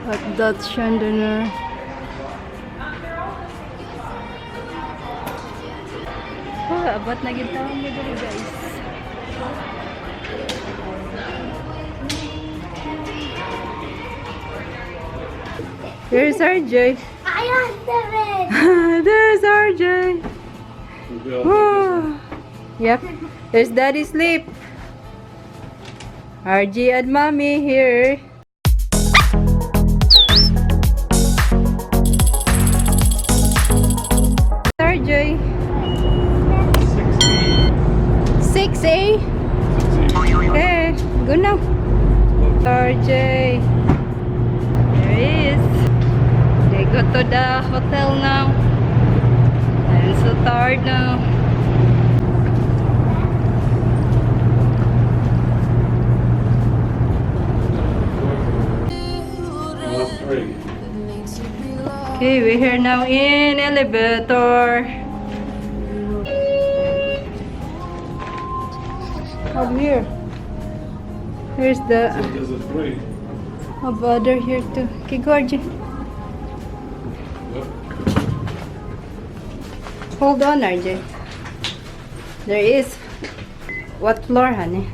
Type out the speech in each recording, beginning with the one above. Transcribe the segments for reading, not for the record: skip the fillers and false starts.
At that chandelier. Oh, abot na gitawang mo dito, guys. There's RJ. I want it. There's RJ. Oh. Yep. There's Daddy sleep. RJ and Mommy here. RJ. 6A. Okay, good now. RJ. There he is. They go to the hotel now. I'm so tired now. Okay, we're here now in elevator. Up here. Here's the other here too. Okay, go RJ. Hold on, RJ. There is. What floor, honey?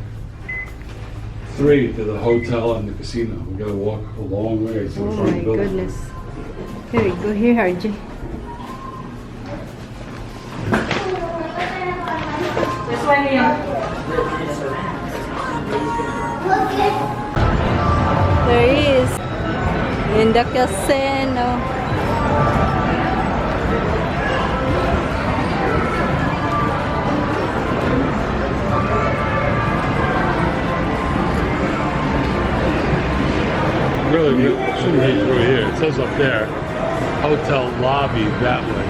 3 to the hotel and the casino. We gotta walk a long way to the Oh front of my the building. goodness. Here we go. Here, RJ. This one here. There he is. In the casino. Really, we shouldn't be through here. It says up there, hotel lobby that way.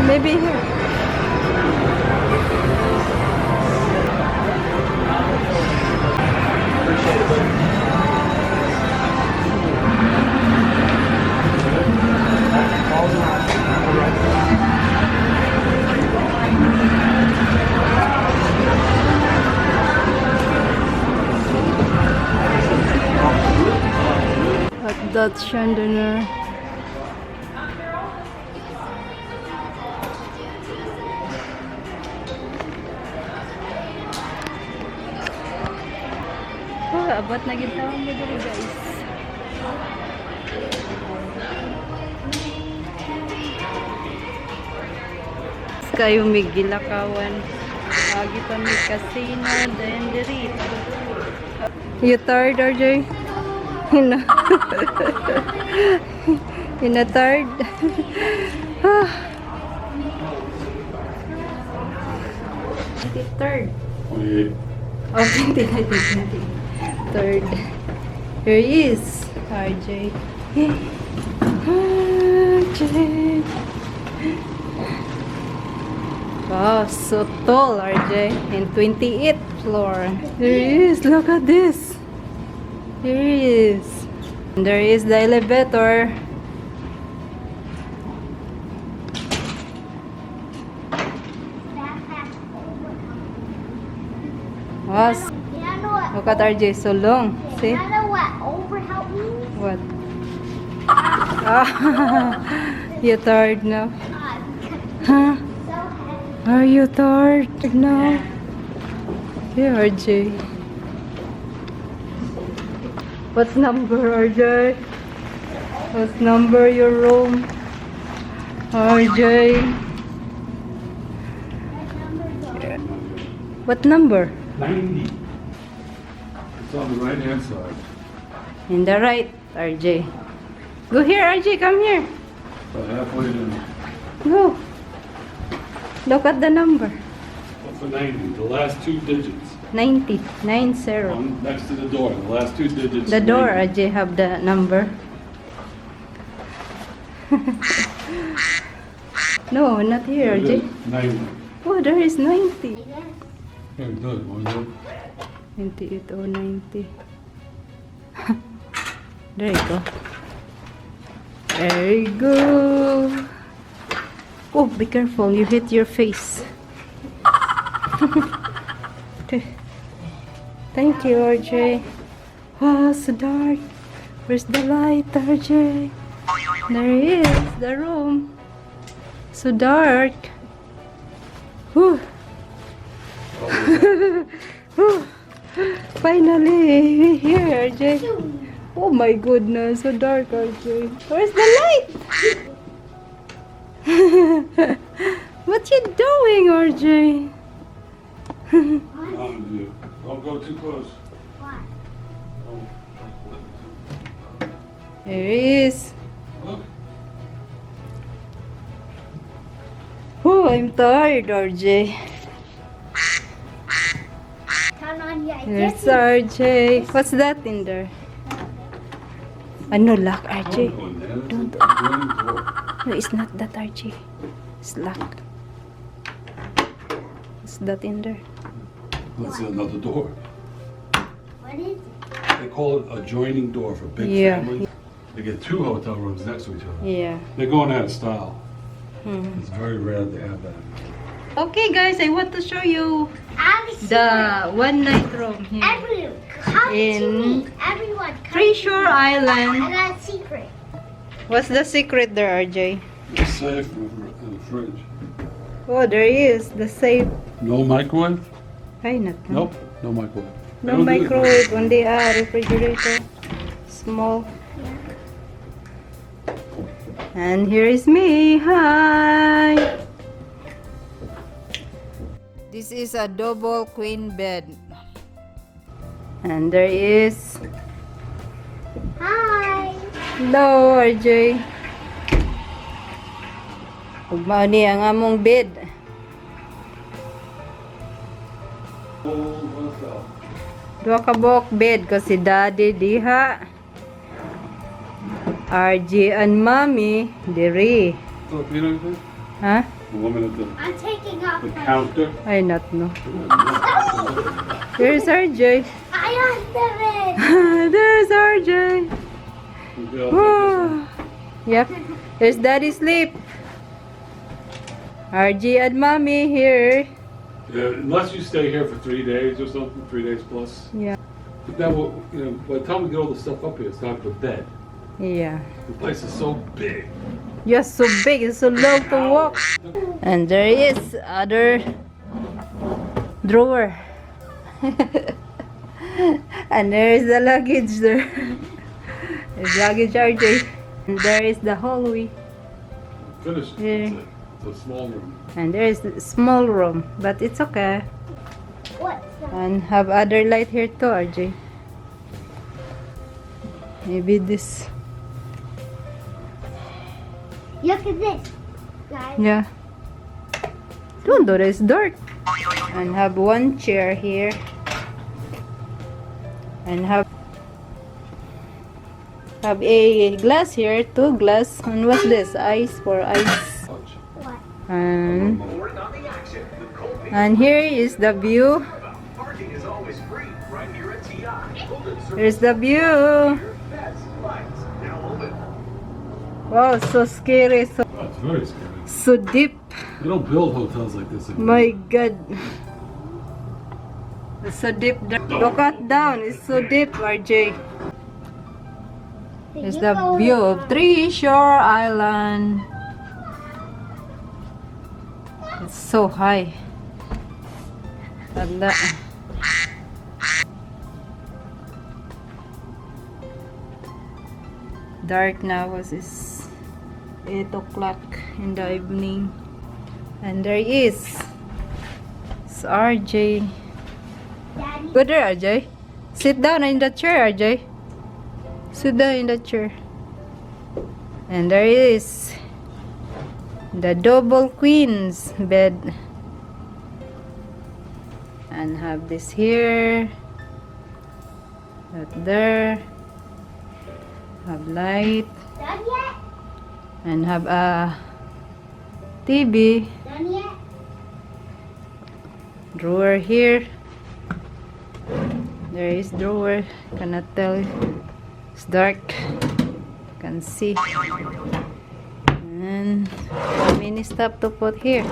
Maybe here. At that chandelier. Oh, abot na gitawang mo dito, guys. Kayo may gilakawan. Lagi pa may casino, then dito. You tired, RJ? Hina. Hina tired. Third. 28. Oh, 20. Third. Here he is. RJ. RJ. Wow, so tall, RJ. And 28th floor. There he is. Look at this. Here he is. And there is the elevator. Wow. Look at RJ, so long. See? You know what overhelp means? What? Ah, you tired now? Huh? So heavy. Are you tired now? Yeah, RJ. What number, RJ? What number your room? RJ. What number? 90. It's on the right hand side. In the right, RJ. Go here, RJ, come here. About halfway down. Go. Look at the number. What's the 90? The last 2 digits. 90. 90. On next to the door. The last 2 digits. The door, 90. RJ, have the number. No, not here, It RJ. is 90. Oh, there is 90. Here, good. Wanna look? 98 or 90. There you go. There you go. Oh, be careful. You hit your face. Okay. Thank you, RJ. Oh, so dark. Where's the light, RJ? There is the room. So dark. Whew. Whew. Finally, we're here, RJ. Oh my goodness, so dark, RJ. Where's the light? What you doing, RJ? Don't go too close. What? There he is. Look. Oh, I'm tired, RJ. Turn on your There's RJ. What's that in there? Ano, lock, RJ? Don't go in there. Don't. Open the door. No, it's not that, RJ. It's lock. What's that in there? That's another door. What is it? They call it adjoining door for big Yeah. families. They get 2 hotel rooms next to each other. Yeah. They're going out of style. Hmm. It's very rare they have that. Okay, guys, I want to show you I'm the one-night room here. Everyone, come In to me. Everyone, come Treasure I Island. got a secret. What's the secret there, RJ? The safe in the fridge. Oh, there is the safe. No microwave? Ay, not. Nope. No microwave. They No don't do it. microwave, only a refrigerator. Small. And here is me. Hi. This is a double queen bed. And there is. Hi. Hello, RJ. Ugmao ni ang among bed. Full hotel. Dua ka buok bed ko si Daddy diha. RJ and Mommy diri. Look, you know anything? Ha? The woman at I'm taking off the my. counter. I not know. There's RJ. I got seven. There's RJ. Yeah, Woo. Yep. There's Daddy sleep. RJ and Mommy here. unless you stay here for 3 days or something, 3 days plus. Yeah. But then, by the time we get all the stuff up here, it's time for bed. Yeah. The place is so big. You're so big, it's so low to walk. And there is other drawer. And there is the luggage there. There's luggage, RJ. And there is the hallway. Finished. Yeah. That's it. It's a small room. And there is the small room, but it's okay. What's that? And have other light here too, RJ. Maybe this. Look at this, guys. Yeah. Don't do this, dark. And have one chair here. And have a glass here, 2 glass. And what's this? Ice for ice. Watch. What? And here is the view. Here's the view. Wow, so scary, so Oh, it's very scary. so deep. They don't build hotels like this anymore. My God. It's so deep. Look at down. It's so deep, RJ. Here's the view of Treasure Island. It's so high. And dark now, was it's 8 o'clock in the evening. And there is it's RJ. Daddy. Go there, RJ. Sit down in the chair, RJ. Sit down in the chair. And there is the double queen's bed. And have this here. That there. Have light. Done yet? And have a TV. Done yet? Drawer here. There is drawer. Cannot tell. It's dark. Can see. And a mini stuff to put here.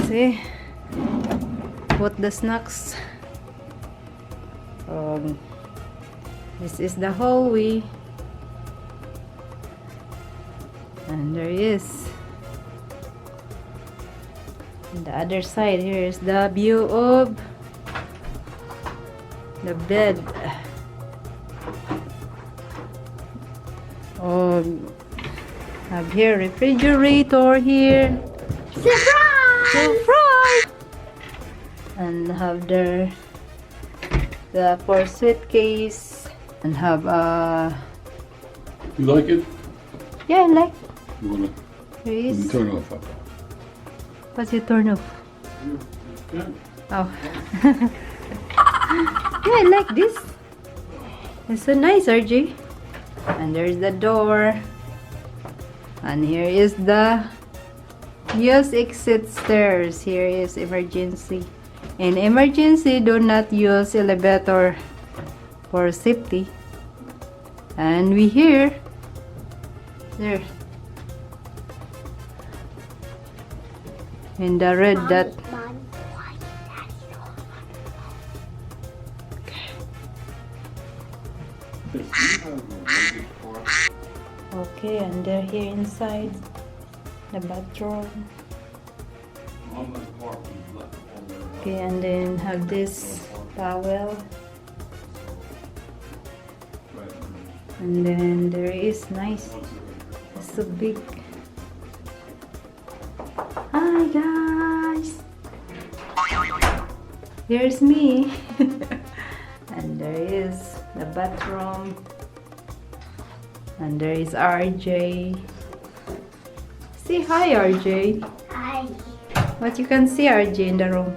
See? Put the snacks. This is the hallway. And there is. On the other side, here is the view of the bed. Oh, have here refrigerator here. Surprise! Surprise! And have the for suitcase and have You like it? yeah, I like You wanna this. turn off? What's your turn off? Yeah. Oh. Yeah, I like this. It's so nice, RJ. And there's the door. And here is the use exit stairs. Here is emergency. In emergency, do not use elevator for safety. And we here. There. In the red dot. Mommy, Okay, and they're here inside the bathroom. Okay, and then have this towel. And then there is nice. It's so big. Hi guys. Here's me. And there is the bathroom. And there is RJ. Say hi, RJ. Hi. What you can see, RJ, in the room?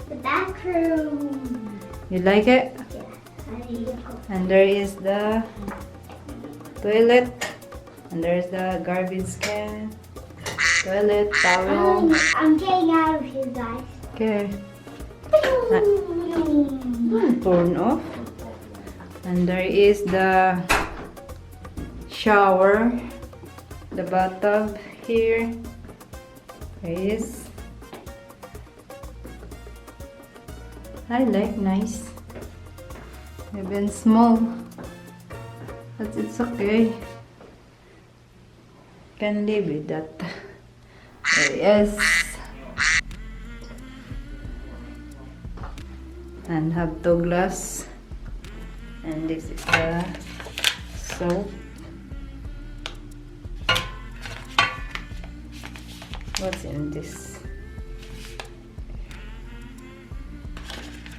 The bathroom. You like it? Yeah. I need to go. And there is the toilet. And there's the garbage can. Toilet, towel. I'm getting out of here, guys. Okay. Turn off. And there is the shower, the bathtub here. There is. I like nice. Even small, but it's okay. Can live with that. Yes. And have two glass. And this is the soap. What's in this?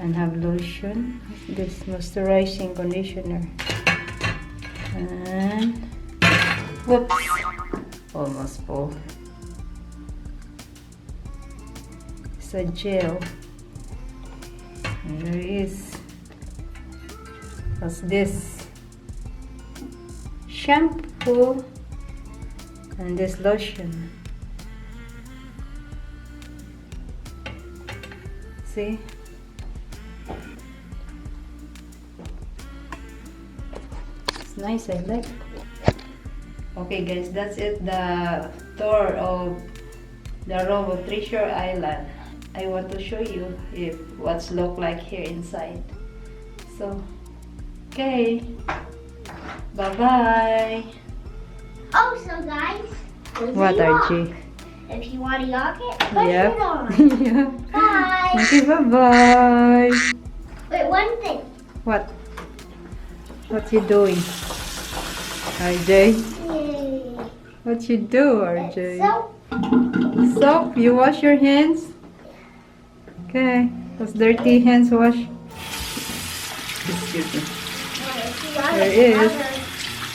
And have lotion. This moisturizing conditioner. And whoops, almost full. It's a gel. And there is. What's this? Shampoo. And this lotion. See? It's nice, I like. Okay guys, that's it, the tour of the room of Treasure Island. I want to show you if what's look like here inside. So, okay. Bye-bye. Oh, so guys. What, RG? If you want to lock it, push Yep. it on. Yeah. Bye. Okay, bye-bye. Wait, one thing. What? What you doing? RJ? Yay. What you do, RJ? So, Soap? You wash your hands? Okay. Those dirty hands wash. Excuse me. There is.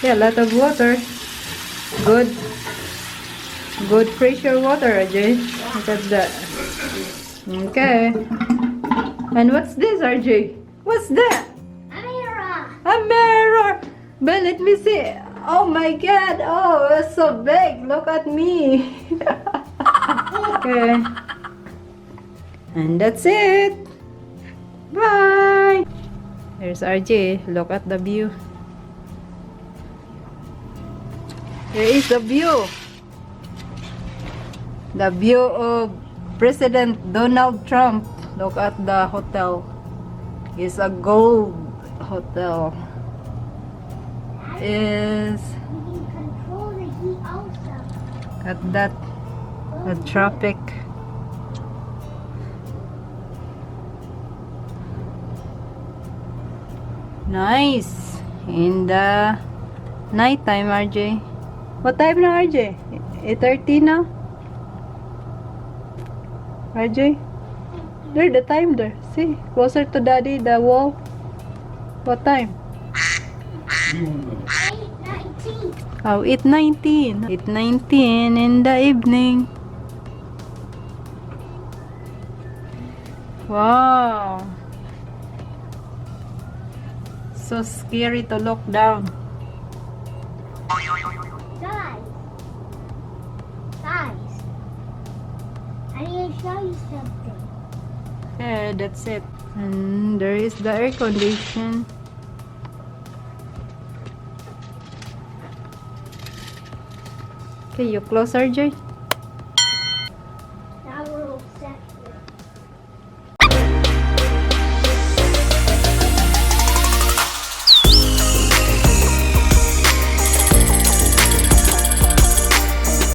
Yeah, a lot of water. Good. Good pressure water, RJ. Look at that. Okay. And what's this, RJ? What's that? a mirror. A mirror. But let me see. Oh my god. Oh, it's so big. Look at me. Okay. And that's it. Bye. There's RJ. Look at the view. Here is the view. The view of President Donald Trump. Look at the hotel. It's a gold. hotel is We can control the heat also. at that the traffic. Nice. In the nighttime, RJ. What time now, RJ? 8:30 now? RJ? There, the time there. See, closer to daddy, the wall. What time? 8:19. Oh, 8:19. 8:19 in the evening. Wow. So scary to look down. Guys. Guys. I need to show you something. Yeah, that's it. And there is the air condition. Okay, you close, RJ.